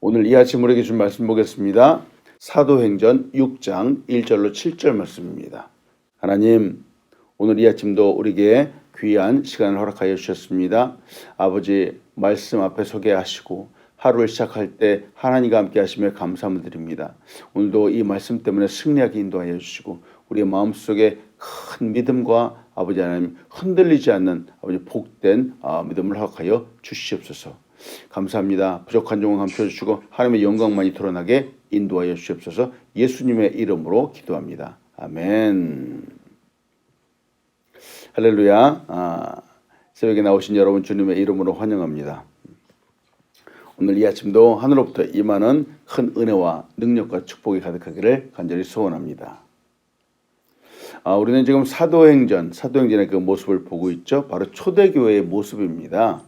오늘 이 아침 우리에게 준 말씀 보겠습니다. 사도행전 6장 1절로 7절 말씀입니다. 하나님, 오늘 이 아침도 우리에게 귀한 시간을 허락하여 주셨습니다. 아버지, 말씀 앞에 서게 하시고 하루를 시작할 때 하나님과 함께 하시며 감사함을 드립니다. 오늘도 이 말씀 때문에 승리하게 인도하여 주시고 우리의 마음속에 큰 믿음과 아버지 하나님 흔들리지 않는 아버지 복된 믿음을 허락하여 주시옵소서. 감사합니다. 부족한 종을 감춰주시고 하나님의 영광만이 드러나게 인도하여 주시옵소서. 예수님의 이름으로 기도합니다. 아멘. 할렐루야. 새벽에 나오신 여러분 주님의 이름으로 환영합니다. 오늘 이 아침도 하늘로부터 임하는 큰 은혜와 능력과 축복이 가득하기를 간절히 소원합니다. 우리는 지금 사도행전의 그 모습을 보고 있죠. 바로 초대교회의 모습입니다.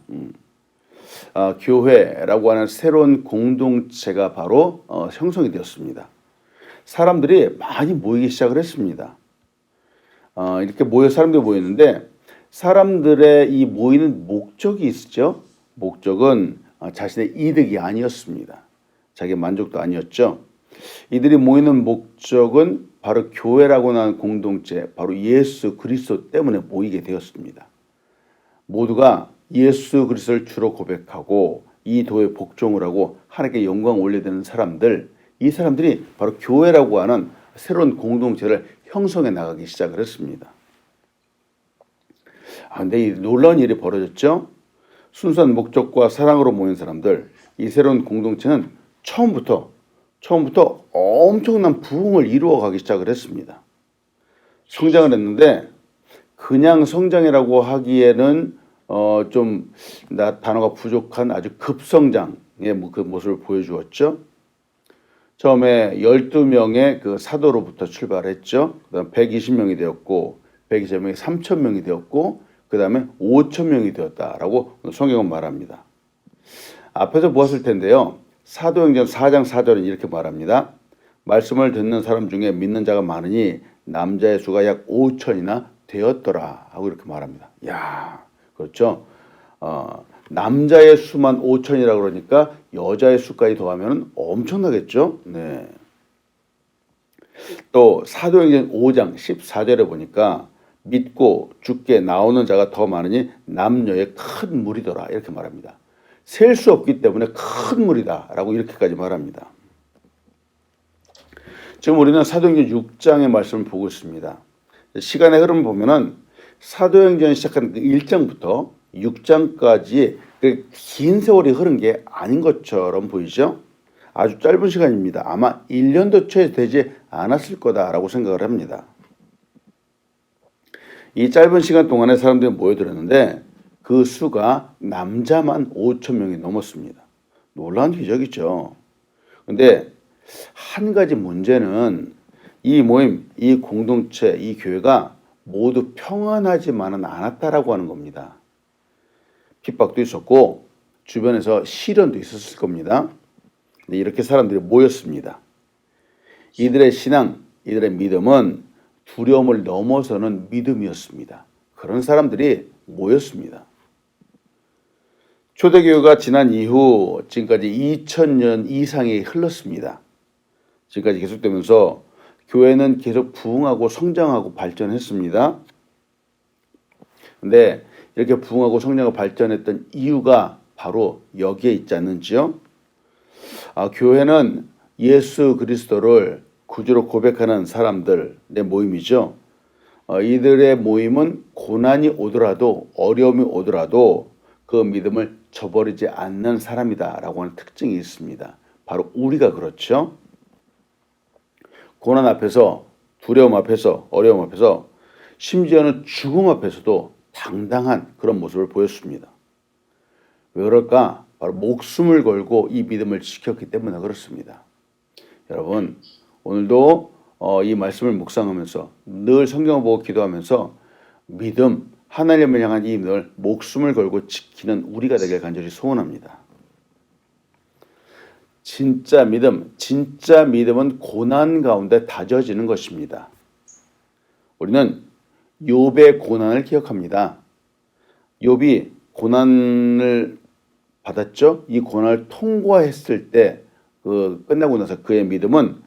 교회라고 하는 새로운 공동체가 바로 형성이 되었습니다. 사람들이 많이 모이기 시작을 했습니다. 이렇게 사람들이 모였는데 사람들의 이 모이는 목적이 있었죠. 목적은 자신의 이득이 아니었습니다. 자기의 만족도 아니었죠. 이들이 모이는 목적은 바로 교회라고 하는 공동체, 바로 예수 그리스도 때문에 모이게 되었습니다. 모두가 예수 그리스도를 주로 고백하고 이 도에 복종을 하고 하나님께 영광 올려드리는 사람들, 이 사람들이 바로 교회라고 하는 새로운 공동체를 형성해 나가기 시작을 했습니다. 근데 이 놀라운 일이 벌어졌죠. 순수한 목적과 사랑으로 모인 사람들, 이 새로운 공동체는 처음부터 엄청난 부흥을 이루어가기 시작을 했습니다. 성장을 했는데 그냥 성장이라고 하기에는 단어가 부족한 아주 급성장의 그 모습을 보여주었죠. 처음에 12명의 그 사도로부터 출발했죠. 그 다음 120명이 되었고 120명이 3,000명이 되었고 그 다음에 5,000명이 되었다라고 성경은 말합니다. 앞에서 보았을 텐데요. 사도행전 4장 4절은 이렇게 말합니다. 말씀을 듣는 사람 중에 믿는 자가 많으니 남자의 수가 약 5,000이나 되었더라 하고 이렇게 말합니다. 그렇죠. 남자의 수만 5,000이라고 그러니까 여자의 수까지 더하면 엄청나겠죠. 네. 또 사도행전 5장 14절에 보니까 믿고 죽게 나오는 자가 더 많으니 남녀의 큰 무리더라 이렇게 말합니다. 셀 수 없기 때문에 큰 무리다라고 이렇게까지 말합니다. 지금 우리는 사도행전 6장의 말씀을 보고 있습니다. 시간의 흐름을 보면은 사도행전 시작한 1장부터 6장까지 긴 세월이 흐른 게 아닌 것처럼 보이죠? 아주 짧은 시간입니다. 아마 1년도 채 되지 않았을 거다라고 생각을 합니다. 이 짧은 시간 동안에 사람들이 모여들었는데 그 수가 남자만 5,000명이 넘었습니다. 놀라운 기적이죠. 근데 한 가지 문제는 이 모임, 이 공동체, 이 교회가 모두 평안하지만은 않았다라고 하는 겁니다. 핍박도 있었고 주변에서 시련도 있었을 겁니다. 근데 이렇게 사람들이 모였습니다. 이들의 신앙, 이들의 믿음은 두려움을 넘어서는 믿음이었습니다. 그런 사람들이 모였습니다. 초대교회가 지난 이후 지금까지 2000년 이상이 흘렀습니다. 지금까지 계속되면서 교회는 계속 부흥하고 성장하고 발전했습니다. 근데 이렇게 부흥하고 성장하고 발전했던 이유가 바로 여기에 있지 않는지요? 교회는 예수 그리스도를 구주로 고백하는 사람들의 모임이죠. 이들의 모임은 고난이 오더라도 어려움이 오더라도 그 믿음을 저버리지 않는 사람이다라고 하는 특징이 있습니다. 바로 우리가 그렇죠. 고난 앞에서, 두려움 앞에서, 어려움 앞에서, 심지어는 죽음 앞에서도 당당한 그런 모습을 보였습니다. 왜 그럴까? 바로 목숨을 걸고 이 믿음을 지켰기 때문에 그렇습니다. 여러분, 오늘도 이 말씀을 묵상하면서 늘 성경을 보고 기도하면서 믿음, 하나님을 향한 이 늘 목숨을 걸고 지키는 우리가 되길 간절히 소원합니다. 진짜 믿음은 고난 가운데 다져지는 것입니다. 우리는 욥의 고난을 기억합니다. 욥이 고난을 받았죠. 이 고난을 통과했을 때 끝나고 나서 그의 믿음은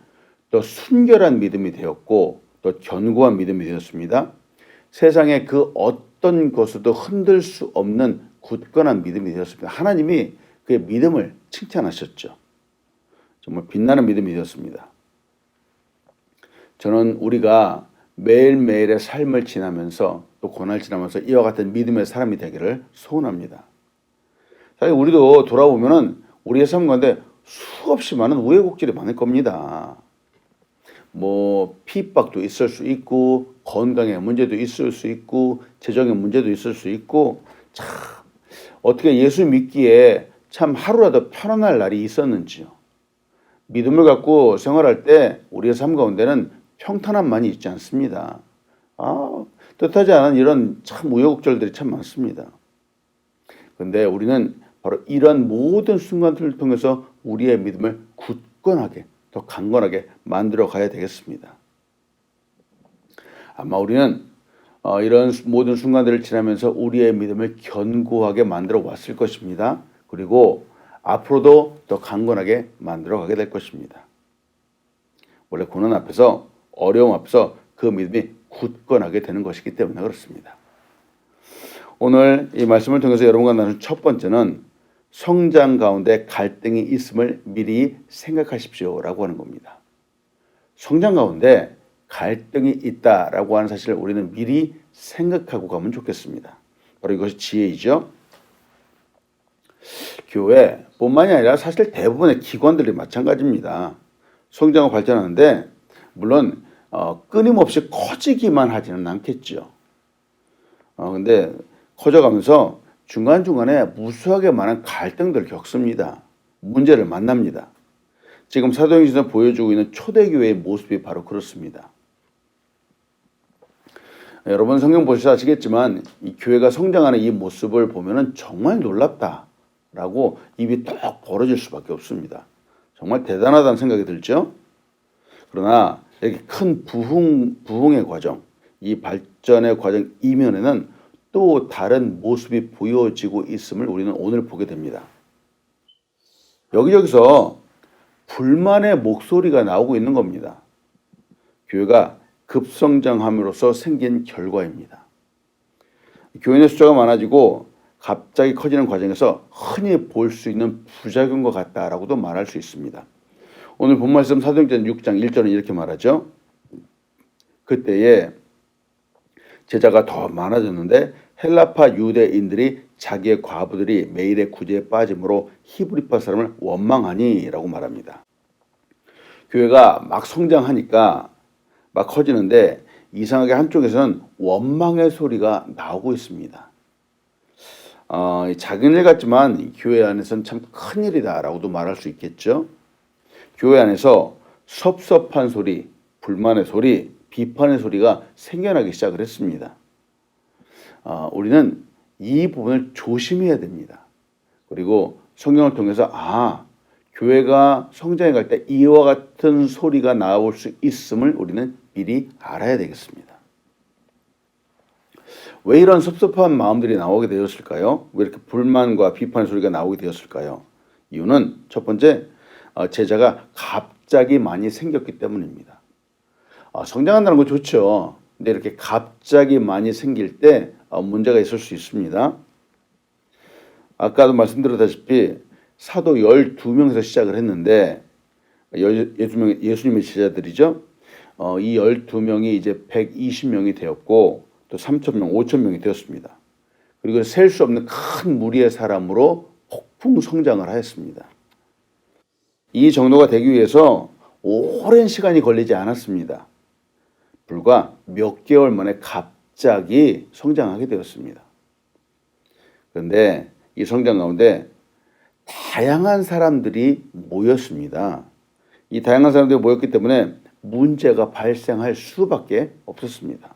또 순결한 믿음이 되었고 또 견고한 믿음이 되었습니다. 세상의 그 어떤 것으로도 흔들 수 없는 굳건한 믿음이 되었습니다. 하나님이 그의 믿음을 칭찬하셨죠. 정말 빛나는 믿음이 되었습니다. 저는 우리가 매일매일의 삶을 지나면서 또 고난을 지나면서 이와 같은 믿음의 사람이 되기를 소원합니다. 사실 우리도 돌아보면은 우리의 삶 가운데 수없이 많은 우여곡절이 많을 겁니다. 뭐 핍박도 있을 수 있고 건강의 문제도 있을 수 있고 재정의 문제도 있을 수 있고 참 어떻게 예수 믿기에 참 하루라도 편안할 날이 있었는지요. 믿음을 갖고 생활할 때 우리의 삶 가운데는 평탄함만이 있지 않습니다. 뜻하지 않은 이런 참 우여곡절들이 참 많습니다. 그런데 우리는 바로 이런 모든 순간들을 통해서 우리의 믿음을 굳건하게 더 강건하게 만들어 가야 되겠습니다. 아마 우리는 이런 모든 순간들을 지나면서 우리의 믿음을 견고하게 만들어 왔을 것입니다. 그리고 앞으로도 더 강건하게 만들어 가게 될 것입니다. 원래 고난 앞에서 어려움 앞에서 그 믿음이 굳건하게 되는 것이기 때문에 그렇습니다. 오늘 이 말씀을 통해서 여러분과 나눈 첫 번째는 성장 가운데 갈등이 있음을 미리 생각하십시오라고 하는 겁니다. 성장 가운데 갈등이 있다라고 하는 사실을 우리는 미리 생각하고 가면 좋겠습니다. 바로 이것이 지혜이죠. 교회뿐만이 아니라 사실 대부분의 기관들이 마찬가지입니다. 성장하고 발전하는데 물론 끊임없이 커지기만 하지는 않겠죠. 근데 커져가면서 중간중간에 무수하게 많은 갈등들을 겪습니다. 문제를 만납니다. 지금 사도행전에서 보여주고 있는 초대교회의 모습이 바로 그렇습니다. 여러분 성경 보셔서 아시겠지만 이 교회가 성장하는 이 모습을 보면은 정말 놀랍다라고 입이 떡 벌어질 수밖에 없습니다. 정말 대단하다는 생각이 들죠. 그러나 이렇게 큰 부흥의 과정, 이 발전의 과정 이면에는 또 다른 모습이 보여지고 있음을 우리는 오늘 보게 됩니다. 여기저기서 불만의 목소리가 나오고 있는 겁니다. 교회가 급성장함으로써 생긴 결과입니다. 교인의 숫자가 많아지고 갑자기 커지는 과정에서 흔히 볼 수 있는 부작용과 같다라고도 말할 수 있습니다. 오늘 본 말씀 사도행전 6장 1절은 이렇게 말하죠. 그때에 제자가 더 많아졌는데 헬라파 유대인들이 자기의 과부들이 매일의 구제에 빠짐으로 히브리파 사람을 원망하니 라고 말합니다. 교회가 막 성장하니까 막 커지는데 이상하게 한쪽에서는 원망의 소리가 나오고 있습니다. 작은 일 같지만 교회 안에서는 참 큰일이다 라고도 말할 수 있겠죠. 교회 안에서 섭섭한 소리, 불만의 소리, 비판의 소리가 생겨나기 시작을 했습니다. 우리는 이 부분을 조심해야 됩니다. 그리고 성경을 통해서 교회가 성장해 갈 때 이와 같은 소리가 나올 수 있음을 우리는 미리 알아야 되겠습니다. 왜 이런 섭섭한 마음들이 나오게 되었을까요? 왜 이렇게 불만과 비판의 소리가 나오게 되었을까요? 이유는 첫 번째, 제자가 갑자기 많이 생겼기 때문입니다. 성장한다는 건 좋죠. 근데 이렇게 갑자기 많이 생길 때 문제가 있을 수 있습니다. 아까도 말씀드렸다시피 사도 12명에서 시작을 했는데 예수님의 제자들이죠. 이 12명이 이제 120명이 되었고 또 3,000명, 5,000명이 되었습니다. 그리고 셀 수 없는 큰 무리의 사람으로 폭풍 성장을 하였습니다. 이 정도가 되기 위해서 오랜 시간이 걸리지 않았습니다. 불과 몇 개월 만에 갑자기 성장하게 되었습니다. 그런데 이 성장 가운데 다양한 사람들이 모였습니다. 이 다양한 사람들이 모였기 때문에 문제가 발생할 수밖에 없었습니다.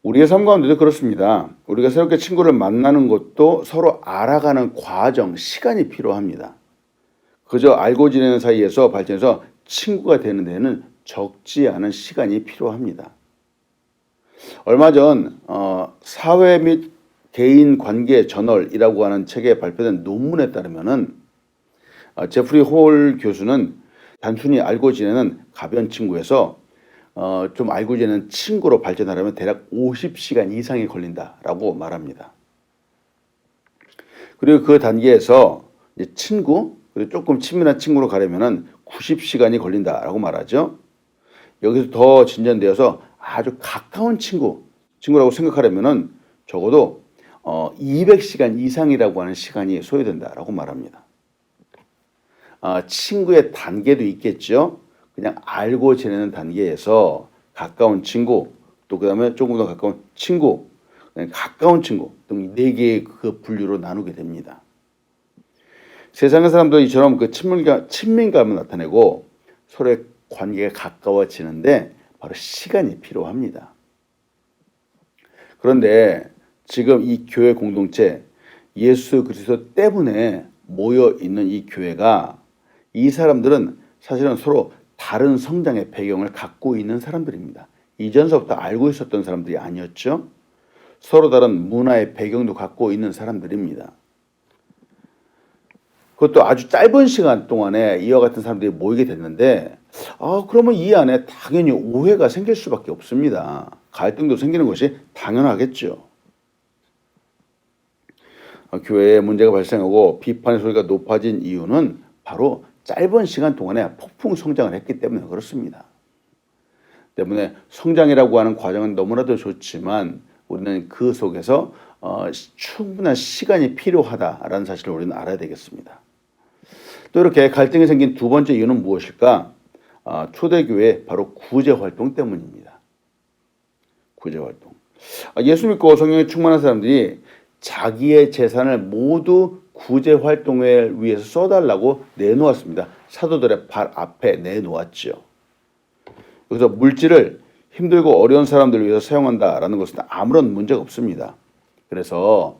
우리의 삶 가운데도 그렇습니다. 우리가 새롭게 친구를 만나는 것도 서로 알아가는 과정, 시간이 필요합니다. 그저 알고 지내는 사이에서 발전해서 친구가 되는 데는 적지 않은 시간이 필요합니다. 얼마 전 사회 및 개인 관계 저널이라고 하는 책에 발표된 논문에 따르면은 제프리 홀 교수는 단순히 알고 지내는 가벼운 친구에서 좀 알고 지내는 친구로 발전하려면 대략 50시간 이상이 걸린다라고 말합니다. 그리고 그 단계에서 이제 친구, 그리고 조금 친밀한 친구로 가려면은 90시간이 걸린다라고 말하죠. 여기서 더 진전되어서 아주 가까운 친구라고 생각하려면은 적어도 200시간 이상이라고 하는 시간이 소요된다라고 말합니다. 친구의 단계도 있겠죠. 그냥 알고 지내는 단계에서 가까운 친구, 또 그다음에 조금 더 가까운 친구, 가까운 친구 등 4개의 그 분류로 나누게 됩니다. 세상의 사람들이 이처럼 그 친밀감을 나타내고 서로의 관계가 가까워지는데 바로 시간이 필요합니다. 그런데 지금 이 교회 공동체, 예수 그리스도 때문에 모여 있는 이 교회가, 이 사람들은 사실은 서로 다른 성장의 배경을 갖고 있는 사람들입니다. 이전서부터 알고 있었던 사람들이 아니었죠. 서로 다른 문화의 배경도 갖고 있는 사람들입니다. 그것도 아주 짧은 시간 동안에 이와 같은 사람들이 모이게 됐는데, 그러면 이 안에 당연히 오해가 생길 수밖에 없습니다. 갈등도 생기는 것이 당연하겠죠. 교회에 문제가 발생하고 비판의 소리가 높아진 이유는 바로 짧은 시간 동안에 폭풍 성장을 했기 때문에 그렇습니다. 때문에 성장이라고 하는 과정은 너무나도 좋지만 우리는 그 속에서 충분한 시간이 필요하다라는 사실을 우리는 알아야 되겠습니다. 또 이렇게 갈등이 생긴 두 번째 이유는 무엇일까? 초대교회 바로 구제활동 때문입니다. 구제활동. 예수 믿고 성령에 충만한 사람들이 자기의 재산을 모두 구제활동에 위해서 써달라고 내놓았습니다. 사도들의 발 앞에 내놓았죠. 여기서 물질을 힘들고 어려운 사람들을 위해서 사용한다라는 것은 아무런 문제가 없습니다. 그래서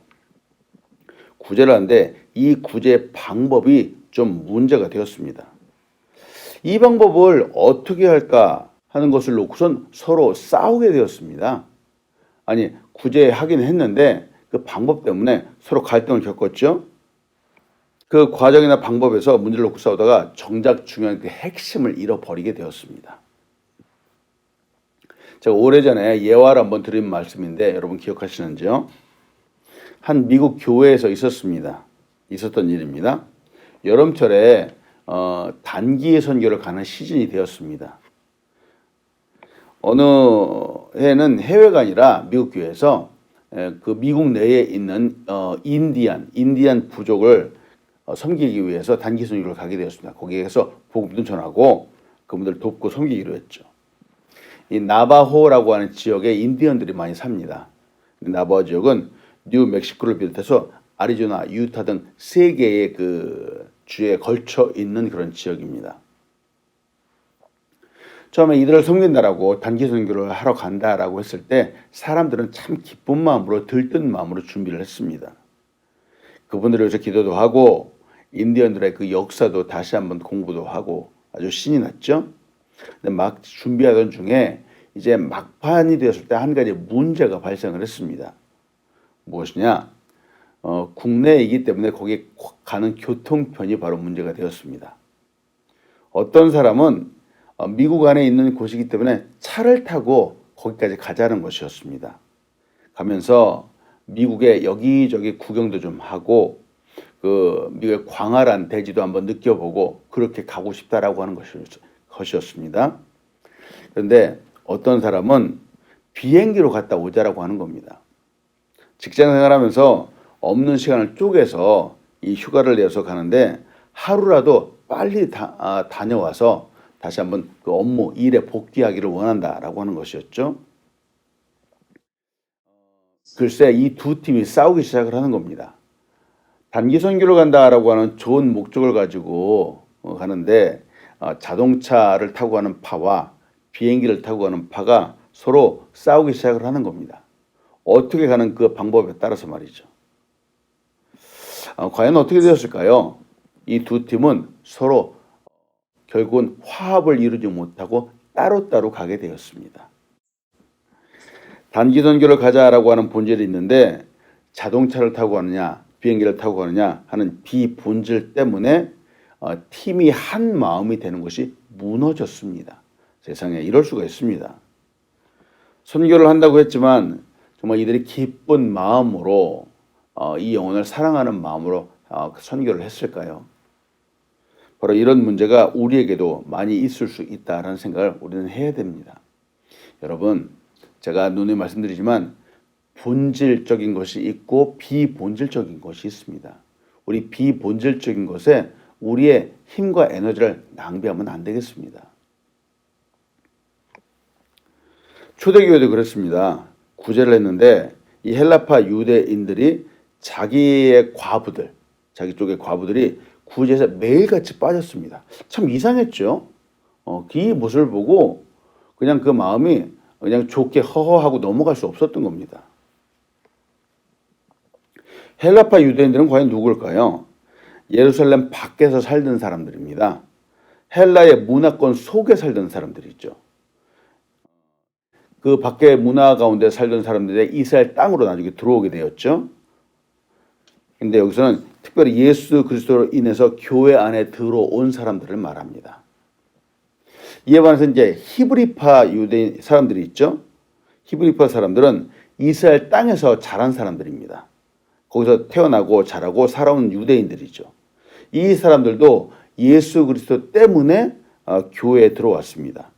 구제를 하는데 이 구제 방법이 좀 문제가 되었습니다. 이 방법을 어떻게 할까 하는 것을 놓고선 서로 싸우게 되었습니다. 아니, 구제하긴 했는데 그 방법 때문에 서로 갈등을 겪었죠. 그 과정이나 방법에서 문제를 놓고 싸우다가 정작 중요한 그 핵심을 잃어버리게 되었습니다. 제가 오래전에 예화를 한번 드린 말씀인데 여러분 기억하시는지요? 한 미국 교회에서 있었던 일입니다. 여름철에 단기 선교를 가는 시즌이 되었습니다. 어느 해는 해외가 아니라 미국 교회에서 그 미국 내에 있는 인디안 부족을 섬기기 위해서 단기 선교를 가게 되었습니다. 거기에서 복음도 전하고 그분들 돕고 섬기기로 했죠. 이 나바호라고 하는 지역에 인디언들이 많이 삽니다. 나바호 지역은 뉴멕시코를 비롯해서 아리조나, 유타 등 3개의 그 주에 걸쳐 있는 그런 지역입니다. 처음에 이들을 섬긴다라고 단기 선교를 하러 간다라고 했을 때 사람들은 참 기쁜 마음으로, 들뜬 마음으로 준비를 했습니다. 그분들을 위해서 기도도 하고 인디언들의 그 역사도 다시 한번 공부도 하고 아주 신이 났죠. 근데 막 준비하던 중에 이제 막판이 되었을 때 한 가지 문제가 발생을 했습니다. 무엇이냐? 국내이기 때문에 거기 가는 교통편이 바로 문제가 되었습니다. 어떤 사람은 미국 안에 있는 곳이기 때문에 차를 타고 거기까지 가자는 것이었습니다. 가면서 미국의 여기저기 구경도 좀 하고 그 미국의 광활한 대지도 한번 느껴보고 그렇게 가고 싶다라고 하는 것이었습니다. 그런데 어떤 사람은 비행기로 갔다 오자라고 하는 겁니다. 직장 생활하면서 없는 시간을 쪼개서 이 휴가를 내서 가는데 하루라도 빨리 다녀와서 다시 한번 그 업무, 일에 복귀하기를 원한다라고 하는 것이었죠. 글쎄 이 두 팀이 싸우기 시작을 하는 겁니다. 단기 선교를 간다라고 하는 좋은 목적을 가지고 가는데 자동차를 타고 가는 파와 비행기를 타고 가는 파가 서로 싸우기 시작을 하는 겁니다. 어떻게 가는 그 방법에 따라서 말이죠. 과연 어떻게 되었을까요? 이 두 팀은 서로 결국은 화합을 이루지 못하고 따로따로 가게 되었습니다. 단기 선교를 가자라고 하는 본질이 있는데 자동차를 타고 가느냐 비행기를 타고 가느냐 하는 비본질 때문에 팀이 한 마음이 되는 것이 무너졌습니다. 세상에 이럴 수가 있습니다. 선교를 한다고 했지만 정말 이들이 기쁜 마음으로 이 영혼을 사랑하는 마음으로 선교를 했을까요? 바로 이런 문제가 우리에게도 많이 있을 수 있다라는 생각을 우리는 해야 됩니다. 여러분, 제가 누누이 말씀드리지만 본질적인 것이 있고 비본질적인 것이 있습니다. 우리 비본질적인 것에 우리의 힘과 에너지를 낭비하면 안 되겠습니다. 초대교회도 그렇습니다. 구제를 했는데 이 헬라파 유대인들이 자기의 과부들, 자기 쪽의 과부들이 구제에서 매일같이 빠졌습니다. 참 이상했죠. 이 모습을 보고 그냥 그 마음이 그냥 좋게 허허하고 넘어갈 수 없었던 겁니다. 헬라파 유대인들은 과연 누굴까요? 예루살렘 밖에서 살던 사람들입니다. 헬라의 문화권 속에 살던 사람들이죠. 그 밖의 문화 가운데 살던 사람들이 이스라엘 땅으로 나중에 들어오게 되었죠. 근데 여기서는 특별히 예수 그리스도로 인해서 교회 안에 들어온 사람들을 말합니다. 이에 반해서 이제 히브리파 유대인 사람들이 있죠. 히브리파 사람들은 이스라엘 땅에서 자란 사람들입니다. 거기서 태어나고 자라고 살아온 유대인들이죠. 이 사람들도 예수 그리스도 때문에 교회에 들어왔습니다.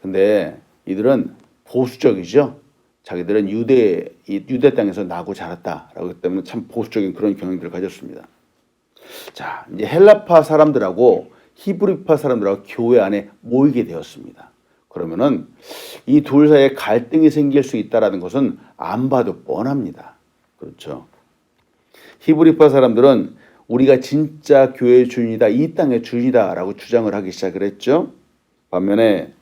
근데 이들은 보수적이죠. 자기들은 유대 땅에서 나고 자랐다라고 했기 때문에 참 보수적인 그런 경향들을 가졌습니다. 자, 이제 헬라파 사람들하고 히브리파 사람들하고 교회 안에 모이게 되었습니다. 그러면은 이 둘 사이에 갈등이 생길 수 있다라는 것은 안 봐도 뻔합니다. 그렇죠. 히브리파 사람들은 우리가 진짜 교회의 주인이다, 이 땅의 주인이다라고 주장을 하기 시작을 했죠. 반면에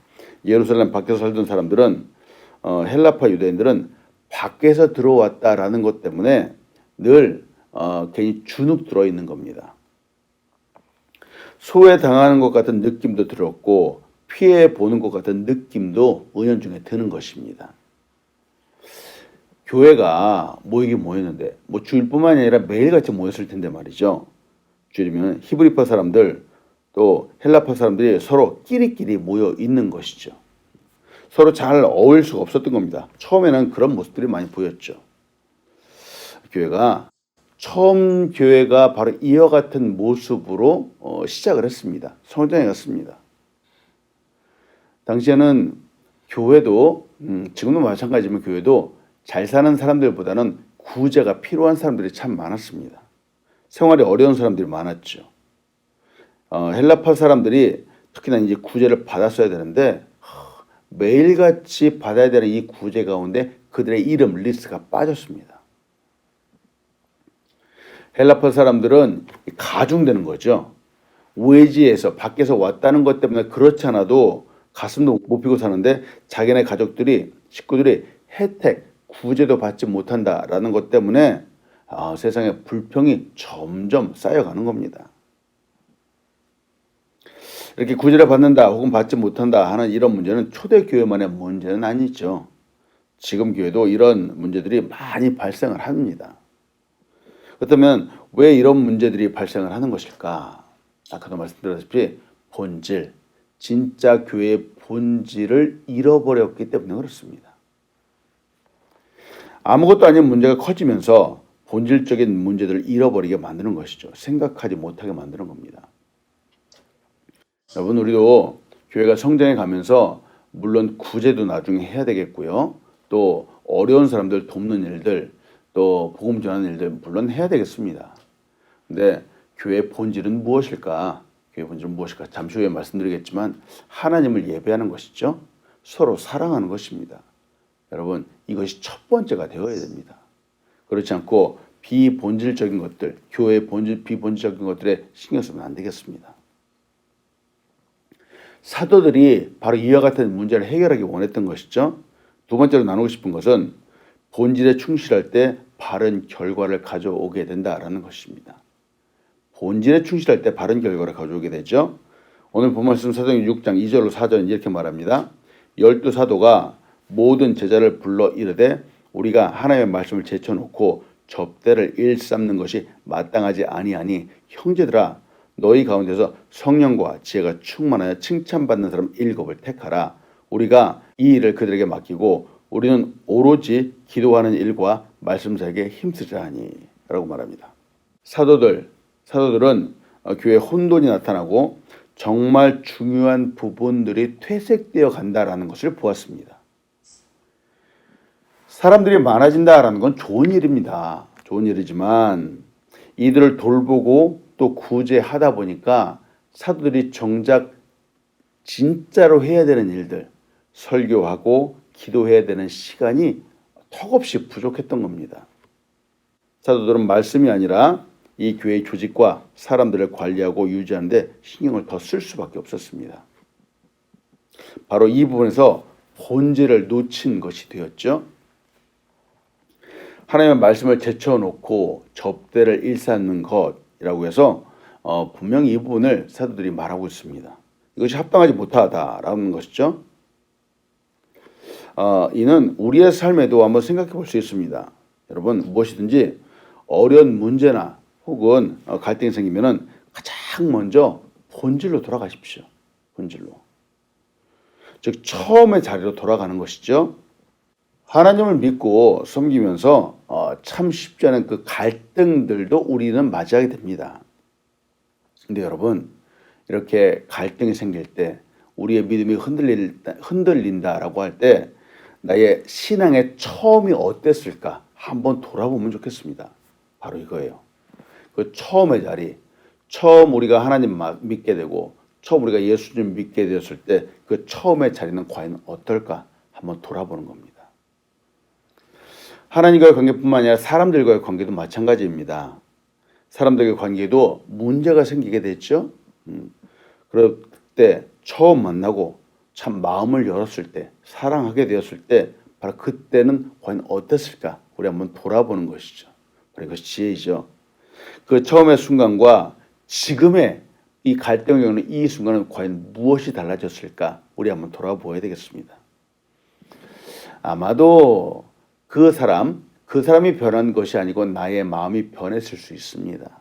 예루살렘 밖에서 살던 사람들은 헬라파 유대인들은 밖에서 들어왔다라는 것 때문에 늘 괜히 주눅 들어 있는 겁니다. 소외당하는 것 같은 느낌도 들었고 피해 보는 것 같은 느낌도 은연중에 드는 것입니다. 교회가 모이긴 모였는데 뭐 주일뿐만이 아니라 매일같이 모였을 텐데 말이죠. 주일이면 히브리파 사람들 또 헬라파 사람들이 서로 끼리끼리 모여 있는 것이죠. 서로 잘 어울릴 수가 없었던 겁니다. 처음에는 그런 모습들이 많이 보였죠. 처음 교회가 바로 이와 같은 모습으로 시작을 했습니다. 성장해 갔습니다. 당시에는 교회도 지금도 마찬가지지만 교회도 잘 사는 사람들보다는 구제가 필요한 사람들이 참 많았습니다. 생활이 어려운 사람들이 많았죠. 헬라파 사람들이 특히나 이제 구제를 받았어야 되는데 매일같이 받아야 되는 이 구제 가운데 그들의 이름 리스트가 빠졌습니다. 헬라파 사람들은 가중되는 거죠. 외지에서 밖에서 왔다는 것 때문에 그렇지 않아도 가슴도 못 피고 사는데 자기네 가족들이 식구들이 혜택 구제도 받지 못한다라는 것 때문에 세상에 불평이 점점 쌓여가는 겁니다. 이렇게 구제를 받는다 혹은 받지 못한다 하는 이런 문제는 초대교회만의 문제는 아니죠. 지금 교회도 이런 문제들이 많이 발생을 합니다. 그렇다면 왜 이런 문제들이 발생을 하는 것일까? 아까도 말씀드렸다시피 본질, 진짜 교회의 본질을 잃어버렸기 때문에 그렇습니다. 아무것도 아닌 문제가 커지면서 본질적인 문제들을 잃어버리게 만드는 것이죠. 생각하지 못하게 만드는 겁니다. 여러분, 우리도 교회가 성장해 가면서 물론 구제도 나중에 해야 되겠고요. 또 어려운 사람들 돕는 일들, 또 복음 전하는 일들 물론 해야 되겠습니다. 근데 교회의 본질은 무엇일까? 교회의 본질은 무엇일까? 잠시 후에 말씀드리겠지만 하나님을 예배하는 것이죠. 서로 사랑하는 것입니다. 여러분, 이것이 첫 번째가 되어야 됩니다. 그렇지 않고 비본질적인 것들, 교회의 비본질적인 것들에 신경 쓰면 안 되겠습니다. 사도들이 바로 이와 같은 문제를 해결하기 원했던 것이죠. 두 번째로 나누고 싶은 것은 본질에 충실할 때 바른 결과를 가져오게 된다라는 것입니다. 본질에 충실할 때 바른 결과를 가져오게 되죠. 오늘 본 말씀 사도행 6장 2절로 4절은 이렇게 말합니다. 12사도가 모든 제자를 불러 이르되 우리가 하나님의 말씀을 제쳐놓고 접대를 일삼는 것이 마땅하지 아니하니 형제들아 너희 가운데서 성령과 지혜가 충만하여 칭찬받는 사람 7을 택하라. 우리가 이 일을 그들에게 맡기고 우리는 오로지 기도하는 일과 말씀사에게 힘쓰자 하니 라고 말합니다. 사도들은 교회에 혼돈이 나타나고 정말 중요한 부분들이 퇴색되어 간다라는 것을 보았습니다. 사람들이 많아진다라는 건 좋은 일입니다. 좋은 일이지만 이들을 돌보고 또 구제하다 보니까 사도들이 정작 진짜로 해야 되는 일들, 설교하고 기도해야 되는 시간이 턱없이 부족했던 겁니다. 사도들은 말씀이 아니라 이 교회의 조직과 사람들을 관리하고 유지하는데 신경을 더 쓸 수밖에 없었습니다. 바로 이 부분에서 본질을 놓친 것이 되었죠. 하나님의 말씀을 제쳐놓고 접대를 일삼는 것이라고 해서 분명히 이 부분을 사도들이 말하고 있습니다. 이것이 합당하지 못하다라는 것이죠. 이는 우리의 삶에도 한번 생각해 볼 수 있습니다. 여러분 무엇이든지 어려운 문제나 혹은 갈등이 생기면은 가장 먼저 본질로 돌아가십시오. 본질로. 즉 처음의 자리로 돌아가는 것이죠. 하나님을 믿고 섬기면서 참 쉽지 않은 그 갈등들도 우리는 맞이하게 됩니다. 근데 여러분 이렇게 갈등이 생길 때 우리의 믿음이 흔들린다라고 할 때 나의 신앙의 처음이 어땠을까 한번 돌아보면 좋겠습니다. 바로 이거예요. 그 처음의 자리, 처음 우리가 하나님 믿게 되고 처음 우리가 예수님 믿게 되었을 때 그 처음의 자리는 과연 어떨까 한번 돌아보는 겁니다. 하나님과의 관계뿐만 아니라 사람들과의 관계도 마찬가지입니다. 사람들과의 관계도 문제가 생기게 됐죠. 그럴 때 처음 만나고 참 마음을 열었을 때 사랑하게 되었을 때 바로 그때는 과연 어땠을까 우리 한번 돌아보는 것이죠. 바로 이것이 지혜이죠. 그 처음의 순간과 지금의 이 갈등을 겪는 이 순간은 과연 무엇이 달라졌을까 우리 한번 돌아보아야 되겠습니다. 아마도 그 사람이 변한 것이 아니고 나의 마음이 변했을 수 있습니다.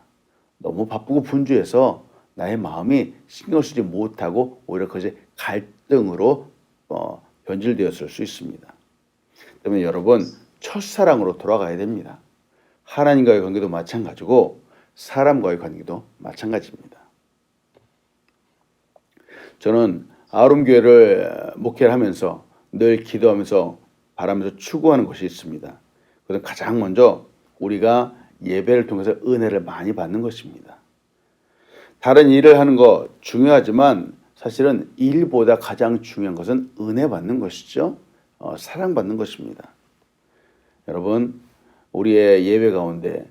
너무 바쁘고 분주해서 나의 마음이 신경 쓰지 못하고 오히려 그것이 갈등으로 변질되었을 수 있습니다. 때문에 여러분 첫사랑으로 돌아가야 됩니다. 하나님과의 관계도 마찬가지고 사람과의 관계도 마찬가지입니다. 저는 아름교회를 목회를 하면서 늘 기도하면서 바라면서 추구하는 것이 있습니다. 그것은 가장 먼저 우리가 예배를 통해서 은혜를 많이 받는 것입니다. 다른 일을 하는 거 중요하지만 사실은 일보다 가장 중요한 것은 은혜 받는 것이죠. 사랑받는 것입니다. 여러분 우리의 예배 가운데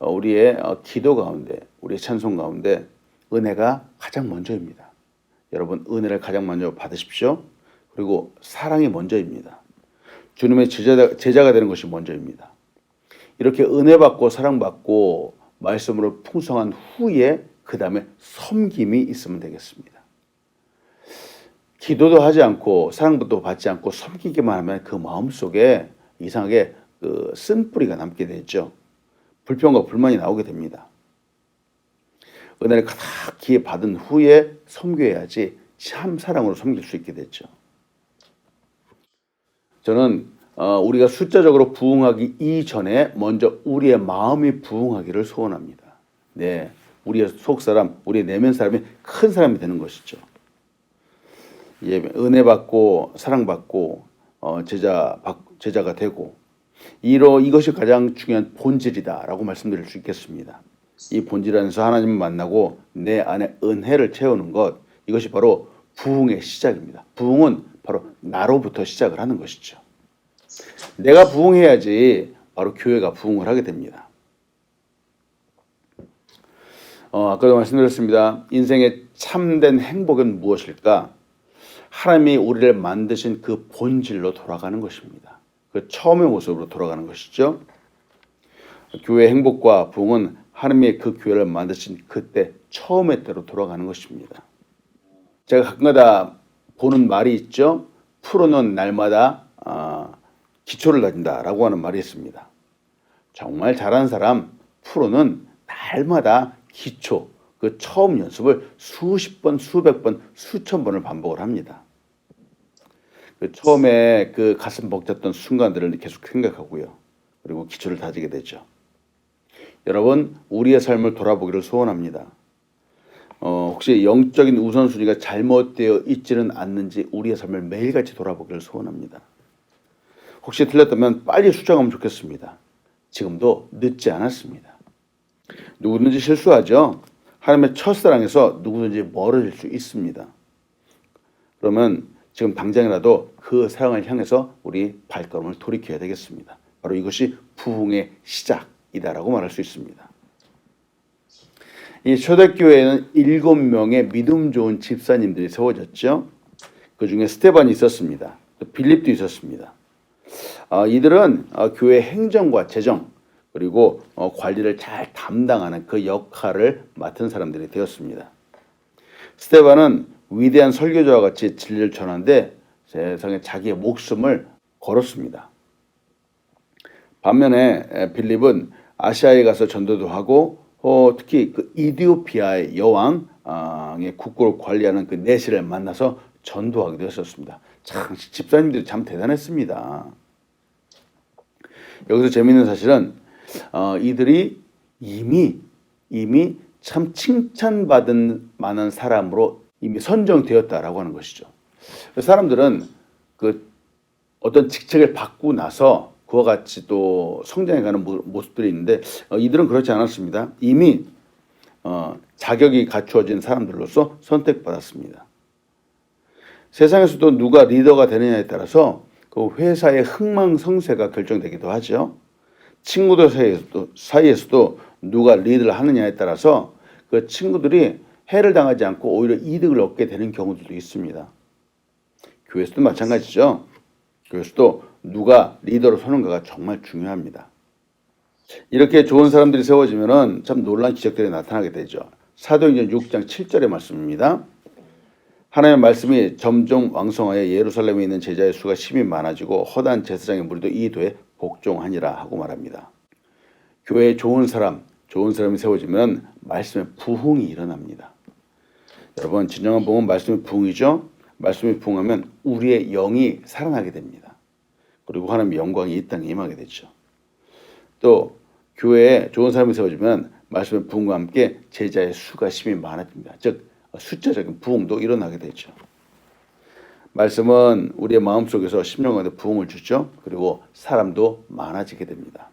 우리의 기도 가운데 우리의 찬송 가운데 은혜가 가장 먼저입니다. 여러분 은혜를 가장 먼저 받으십시오. 그리고 사랑이 먼저입니다. 주님의 제자가 되는 것이 먼저입니다. 이렇게 은혜 받고 사랑받고 말씀으로 풍성한 후에 그 다음에 섬김이 있으면 되겠습니다. 기도도 하지 않고 사랑도 받지 않고 섬기기만 하면 그 마음속에 이상하게 그 쓴뿌리가 남게 되죠. 불평과 불만이 나오게 됩니다. 은혜를 가득히 받은 후에 섬겨야지 참 사랑으로 섬길 수 있게 됐죠. 저는 우리가 숫자적으로 부흥하기 이전에 먼저 우리의 마음이 부흥하기를 소원합니다. 네, 우리의 속사람, 우리의 내면 사람이 큰 사람이 되는 것이죠. 예, 은혜 받고 사랑받고 제자가 되고 이것이 가장 중요한 본질이다라고 말씀드릴 수 있겠습니다. 이 본질 안에서 하나님을 만나고 내 안에 은혜를 채우는 것 이것이 바로 부흥의 시작입니다. 부흥은 바로 나로부터 시작을 하는 것이죠. 내가 부흥해야지 바로 교회가 부흥을 하게 됩니다. 아까도 말씀드렸습니다. 인생의 참된 행복은 무엇일까? 하나님이 우리를 만드신 그 본질로 돌아가는 것입니다. 그 처음의 모습으로 돌아가는 것이죠. 교회의 행복과 부흥은 하나님이 그 교회를 만드신 그때 처음의 때로 돌아가는 것입니다. 제가 가끔가다 보는 말이 있죠. 프로는 날마다 기초를 다진다라고 하는 말이 있습니다. 정말 잘하는 사람 프로는 날마다 기초, 그 처음 연습을 수십 번, 수백 번, 수천 번을 반복을 합니다. 그 처음에 그 가슴 벅찼던 순간들을 계속 생각하고요. 그리고 기초를 다지게 되죠. 여러분, 우리의 삶을 돌아보기를 소원합니다. 혹시 영적인 우선순위가 잘못되어 있지는 않는지 우리의 삶을 매일같이 돌아보기를 소원합니다. 혹시 틀렸다면 빨리 수정하면 좋겠습니다. 지금도 늦지 않았습니다. 누구든지 실수하죠. 하나님의 첫사랑에서 누구든지 멀어질 수 있습니다. 그러면 지금 당장이라도 그 사랑을 향해서 우리 발걸음을 돌이켜야 되겠습니다. 바로 이것이 부흥의 시작이다라고 말할 수 있습니다. 이 초대교회에는 7명의 믿음 좋은 집사님들이 세워졌죠. 그 중에 스테반이 있었습니다. 또 빌립도 있었습니다. 이들은 교회 행정과 재정 그리고 관리를 잘 담당하는 그 역할을 맡은 사람들이 되었습니다. 스테반은 위대한 설교자와 같이 진리를 전하는데 세상에 자기의 목숨을 걸었습니다. 반면에 빌립은 아시아에 가서 전도도 하고 특히 그 이디오피아의 여왕의 국고를 관리하는 그 내시를 만나서 전도하기도 했었습니다. 참 집사님들이 참 대단했습니다. 여기서 재미있는 사실은 이들이 이미 참 칭찬받은 많은 사람으로 이미 선정되었다라고 하는 것이죠. 사람들은 그 어떤 직책을 받고 나서 그와 같이 또 성장해가는 모습들이 있는데 이들은 그렇지 않았습니다. 이미 자격이 갖추어진 사람들로서 선택받았습니다. 세상에서도 누가 리더가 되느냐에 따라서 그 회사의 흥망성쇠가 결정되기도 하죠. 친구들 사이에서도 누가 리드를 하느냐에 따라서 그 친구들이 해를 당하지 않고 오히려 이득을 얻게 되는 경우들도 있습니다. 교회에서도 마찬가지죠. 교회에서도 누가 리더로 서는가가 정말 중요합니다. 이렇게 좋은 사람들이 세워지면은 참 놀라운 기적들이 나타나게 되죠. 사도행전 6장 7절의 말씀입니다. 하나님의 말씀이 점점 왕성하여 예루살렘에 있는 제자의 수가 심히 많아지고 허다한 제사장의 무리도 이 도에 복종하니라 하고 말합니다. 교회에 좋은 사람이 세워지면 말씀의 부흥이 일어납니다. 여러분, 진정한 부흥은 말씀의 부흥이죠. 말씀이 부흥하면 우리의 영이 살아나게 됩니다. 그리고 하나님의 영광이 이 땅에 임하게 되죠. 또 교회에 좋은 사람이 세워지면 말씀의 부흥과 함께 제자의 수가 심히 많아집니다. 즉 숫자적인 부흥도 일어나게 되죠. 말씀은 우리의 마음속에서 심령 가운데 부흥을 주죠. 그리고 사람도 많아지게 됩니다.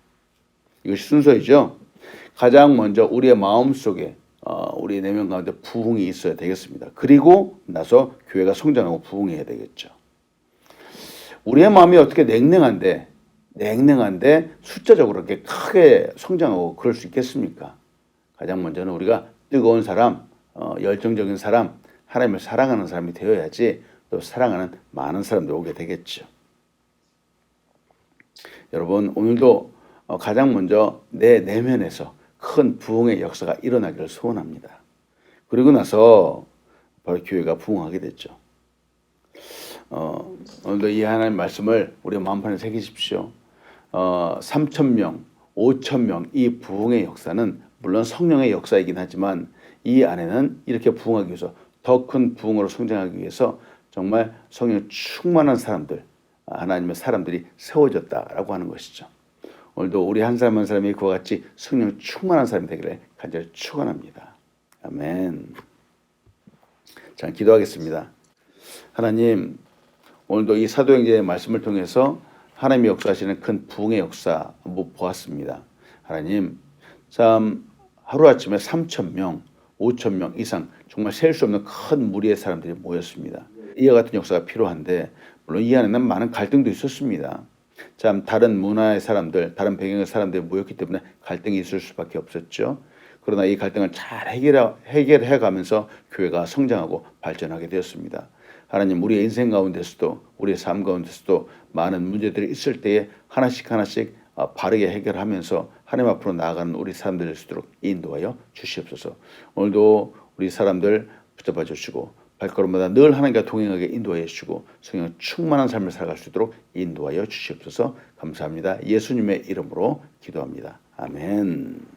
이것이 순서이죠. 가장 먼저 우리의 마음속에 우리 내면 가운데 부흥이 있어야 되겠습니다. 그리고 나서 교회가 성장하고 부흥해야 되겠죠. 우리의 마음이 어떻게 냉랭한데 숫자적으로 그렇게 크게 성장하고 그럴 수 있겠습니까? 가장 먼저는 우리가 뜨거운 사람, 열정적인 사람, 하나님을 사랑하는 사람이 되어야지 또 사랑하는 많은 사람들이 오게 되겠죠. 여러분, 오늘도 가장 먼저 내 내면에서 큰 부흥의 역사가 일어나기를 소원합니다. 그리고 나서 바로 교회가 부흥하게 됐죠. 오늘도 이 하나님 말씀을 우리 마음판에 새기십시오. 3,000명, 5,000명 이 부흥의 역사는 물론 성령의 역사이긴 하지만 이 안에는 이렇게 부흥하기 위해서 더 큰 부흥으로 성장하기 위해서 정말 성령 충만한 사람들, 하나님의 사람들이 세워졌다라고 하는 것이죠. 오늘도 우리 한 사람 한 사람이 그와 같이 성령 충만한 사람이 되기를 간절히 축원합니다. 아멘. 자, 기도하겠습니다. 하나님, 오늘도 이 사도행전의 말씀을 통해서 하나님의 역사하시는 큰 부흥의 역사 보았습니다. 하나님, 참 하루아침에 3,000명, 5,000명 이상 정말 셀 수 없는 큰 무리의 사람들이 모였습니다. 이와 같은 역사가 필요한데 물론 이 안에는 많은 갈등도 있었습니다. 참 다른 문화의 사람들, 다른 배경의 사람들이 모였기 때문에 갈등이 있을 수밖에 없었죠. 그러나 이 갈등을 잘 해결해 가면서 교회가 성장하고 발전하게 되었습니다. 하나님, 우리의 인생 가운데서도 우리의 삶 가운데서도 많은 문제들이 있을 때에 하나씩 바르게 해결하면서 하나님 앞으로 나아가는 우리 사람들 될 수 있도록 인도하여 주시옵소서. 오늘도 우리 사람들 붙잡아 주시고 발걸음마다 늘 하나님과 동행하게 인도하여 주시고 성령 충만한 삶을 살아갈 수 있도록 인도하여 주시옵소서. 감사합니다. 예수님의 이름으로 기도합니다. 아멘.